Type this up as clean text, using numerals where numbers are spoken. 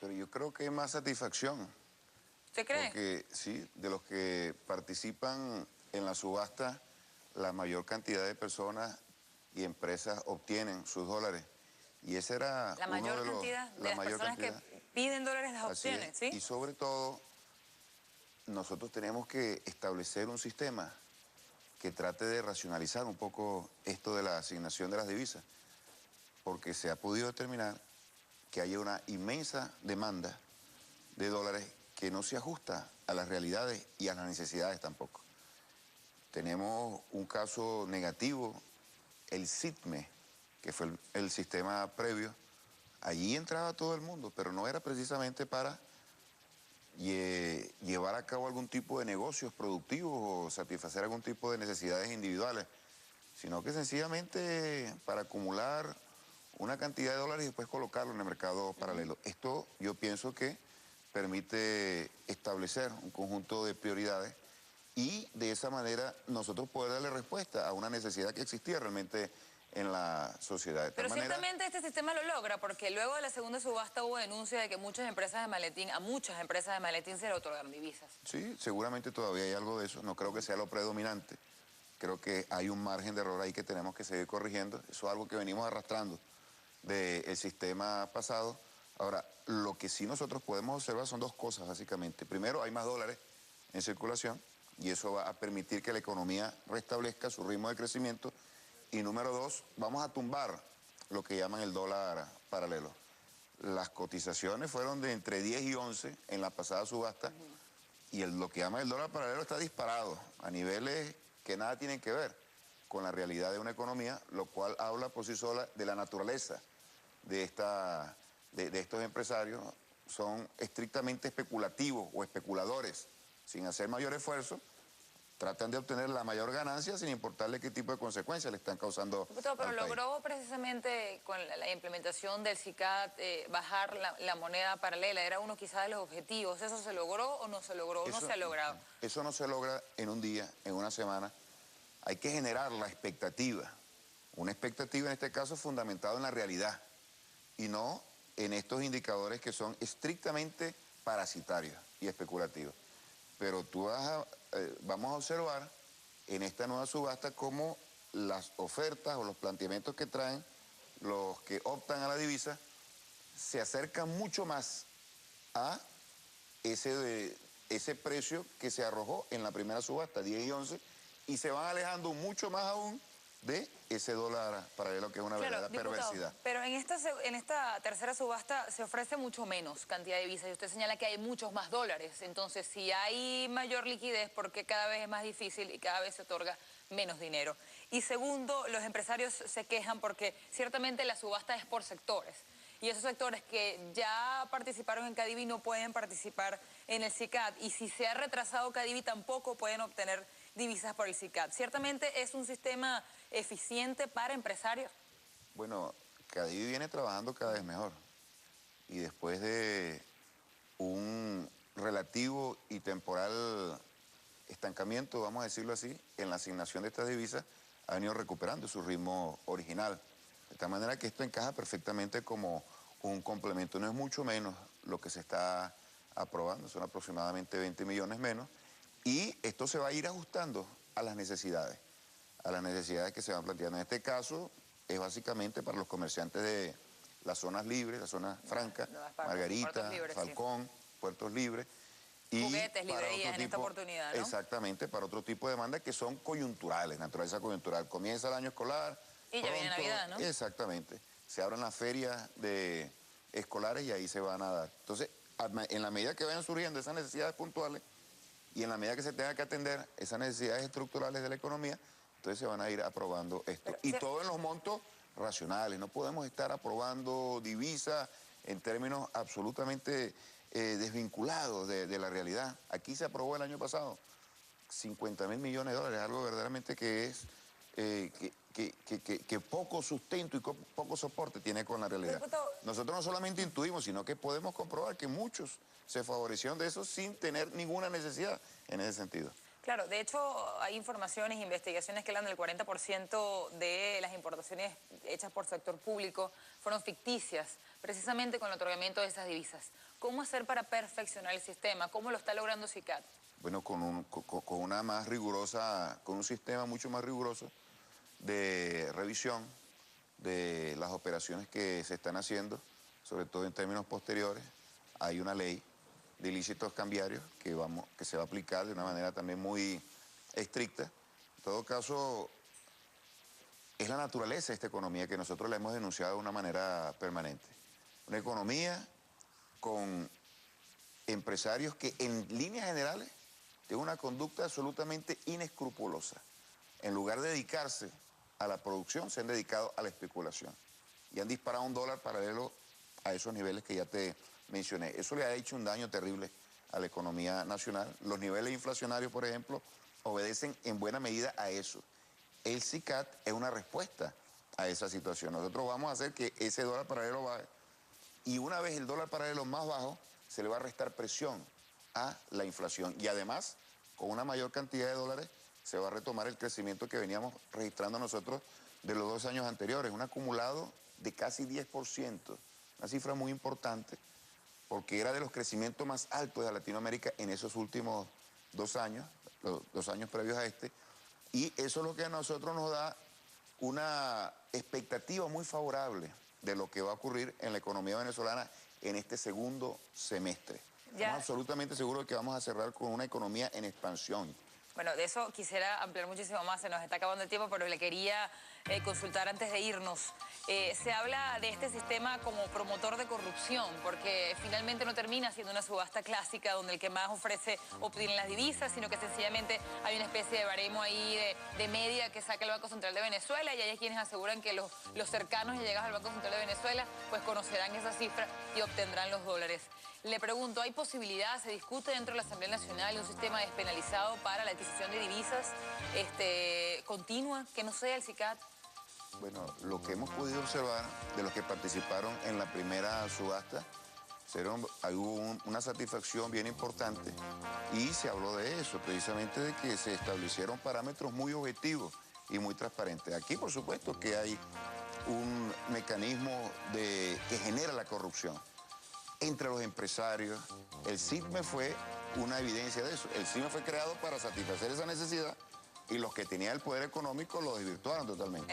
Pero yo creo que hay más satisfacción. ¿Usted cree? Porque sí, de los que participan en la subasta, la mayor cantidad de personas y empresas obtienen sus dólares. Y ese era La uno mayor de los... cantidad de La las mayor personas que cantidad. piden dólares las Así es. obtienen, ¿sí? Y sobre todo, nosotros tenemos que establecer un sistema que trate de racionalizar un poco esto de la asignación de las divisas, porque se ha podido determinar que hay una inmensa demanda de dólares que no se ajusta a las realidades y a las necesidades tampoco. Tenemos un caso negativo, el SITME, que fue el sistema previo. Allí entraba todo el mundo, pero no era precisamente para llevar a cabo algún tipo de negocios productivos o satisfacer algún tipo de necesidades individuales, sino que sencillamente para acumular una cantidad de dólares y después colocarlo en el mercado paralelo. Esto yo pienso que permite establecer un conjunto de prioridades y de esa manera nosotros poder darle respuesta a una necesidad que existía realmente en la sociedad. De tal Pero manera, ciertamente este sistema lo logra, porque luego de la segunda subasta hubo denuncia de que muchas empresas de maletín, a muchas empresas de maletín se le otorgan divisas. sí, seguramente todavía hay algo de eso. No creo que sea lo predominante. Creo que hay un margen de error ahí que tenemos que seguir corrigiendo. Eso es algo que venimos arrastrando del sistema pasado. Ahora, lo que sí nosotros podemos observar son dos cosas, básicamente. Primero, hay más dólares en circulación y eso va a permitir que la economía restablezca su ritmo de crecimiento. Y número dos, vamos a tumbar lo que llaman el dólar paralelo. Las cotizaciones fueron de entre 10 y 11 en la pasada subasta y lo que llaman el dólar paralelo está disparado a niveles que nada tienen que ver con la realidad de una economía, lo cual habla por sí sola de la naturaleza de estos empresarios. Son estrictamente especulativos o especuladores, sin hacer mayor esfuerzo, tratan de obtener la mayor ganancia sin importarle qué tipo de consecuencias le están causando Diputado, pero al país. logró precisamente con la implementación del SICAD bajar la moneda paralela, era uno quizás de los objetivos. ¿Eso se logró o no se logró o no se ha logrado? Eso no se logra en un día, en una semana. Hay que generar la expectativa. Una expectativa en este caso fundamentada en la realidad y no en estos indicadores que son estrictamente parasitarios y especulativos. Pero vamos a observar en esta nueva subasta cómo las ofertas o los planteamientos que traen los que optan a la divisa se acercan mucho más a ese precio que se arrojó en la primera subasta, 10 y 11, y se van alejando mucho más aún de ese dólar paralelo que es una verdadera perversidad. Pero en esta tercera subasta se ofrece mucho menos cantidad de divisas y usted señala que hay muchos más dólares. Entonces, si hay mayor liquidez, porque cada vez es más difícil y cada vez se otorga menos dinero. Y segundo, los empresarios se quejan porque ciertamente la subasta es por sectores. Y esos sectores que ya participaron en Cadivi no pueden participar en el SICAD. Y si se ha retrasado Cadivi, tampoco pueden obtener divisas por el SICAD. ¿Ciertamente es un sistema eficiente para empresarios? Bueno, Cadivi viene trabajando cada vez mejor. Y después de un relativo y temporal estancamiento, vamos a decirlo así, en la asignación de estas divisas, ha venido recuperando su ritmo original. De tal manera que esto encaja perfectamente como un complemento. No es mucho menos lo que se está aprobando, son aproximadamente 20 millones menos. Y esto se va a ir ajustando a las necesidades que se van planteando. En este caso, es básicamente para los comerciantes de las zonas libres, las zonas francas, Margarita, Falcón, sí. Puertos Libres. Y juguetes, librerías en esta oportunidad, ¿no? Exactamente, para otro tipo de demandas que son coyunturales, naturaleza coyuntural. Comienza el año escolar. Y ya viene Navidad, ¿no? Exactamente. Se abren las ferias escolares y ahí se van a dar. Entonces, en la medida que vayan surgiendo esas necesidades puntuales y en la medida que se tenga que atender esas necesidades estructurales de la economía, entonces se van a ir aprobando esto. Y todo en los montos racionales. No podemos estar aprobando divisas en términos absolutamente desvinculados de la realidad. Aquí se aprobó el año pasado 50.000 millones de dólares, algo verdaderamente que es que poco sustento y poco soporte tiene con la realidad. Nosotros no solamente intuimos, sino que podemos comprobar que muchos se favorecieron de eso sin tener ninguna necesidad en ese sentido. Claro, de hecho hay informaciones, investigaciones que hablan del 40% de las importaciones hechas por sector público fueron ficticias, precisamente con el otorgamiento de esas divisas. ¿Cómo hacer para perfeccionar el sistema? ¿Cómo lo está logrando SICAD? Bueno, con una más rigurosa, con un sistema mucho más riguroso de revisión de las operaciones que se están haciendo, sobre todo en términos posteriores. Hay una ley de ilícitos cambiarios que se va a aplicar de una manera también muy estricta. En todo caso, es la naturaleza de esta economía que nosotros la hemos denunciado de una manera permanente. Una economía con empresarios que en líneas generales tienen una conducta absolutamente inescrupulosa. En lugar de dedicarse a la producción, se han dedicado a la especulación. Y han disparado un dólar paralelo a esos niveles que ya te mencioné. Eso le ha hecho un daño terrible a la economía nacional. Los niveles inflacionarios, por ejemplo, obedecen en buena medida a eso. El SICAD es una respuesta a esa situación. Nosotros vamos a hacer que ese dólar paralelo baje. Y una vez el dólar paralelo más bajo, se le va a restar presión a la inflación. Y además, con una mayor cantidad de dólares, se va a retomar el crecimiento que veníamos registrando nosotros de los 2 años anteriores, un acumulado de casi 10%, una cifra muy importante, porque era de los crecimientos más altos de Latinoamérica en esos últimos 2 años, los 2 años previos a este, y eso es lo que a nosotros nos da una expectativa muy favorable de lo que va a ocurrir en la economía venezolana en este segundo semestre. Estamos absolutamente seguros de que vamos a cerrar con una economía en expansión. Bueno, de eso quisiera ampliar muchísimo más, se nos está acabando el tiempo, pero le quería consultar antes de irnos. Se habla de este sistema como promotor de corrupción, porque finalmente no termina siendo una subasta clásica donde el que más ofrece obtiene las divisas, sino que sencillamente hay una especie de baremo ahí de media que saca el Banco Central de Venezuela, y hay quienes aseguran que los cercanos y llegados al Banco Central de Venezuela pues conocerán esa cifra y obtendrán los dólares. Le pregunto, ¿hay posibilidad, se discute dentro de la Asamblea Nacional, de un sistema despenalizado para la adquisición de divisas continua, que no sea el SICAD? Bueno, lo que hemos podido observar de los que participaron en la primera subasta, hubo una satisfacción bien importante y se habló de eso, precisamente de que se establecieron parámetros muy objetivos y muy transparentes. Aquí, por supuesto, que hay un mecanismo que genera la corrupción entre los empresarios. El SICME fue una evidencia de eso. El SICME fue creado para satisfacer esa necesidad y los que tenían el poder económico lo desvirtuaron totalmente.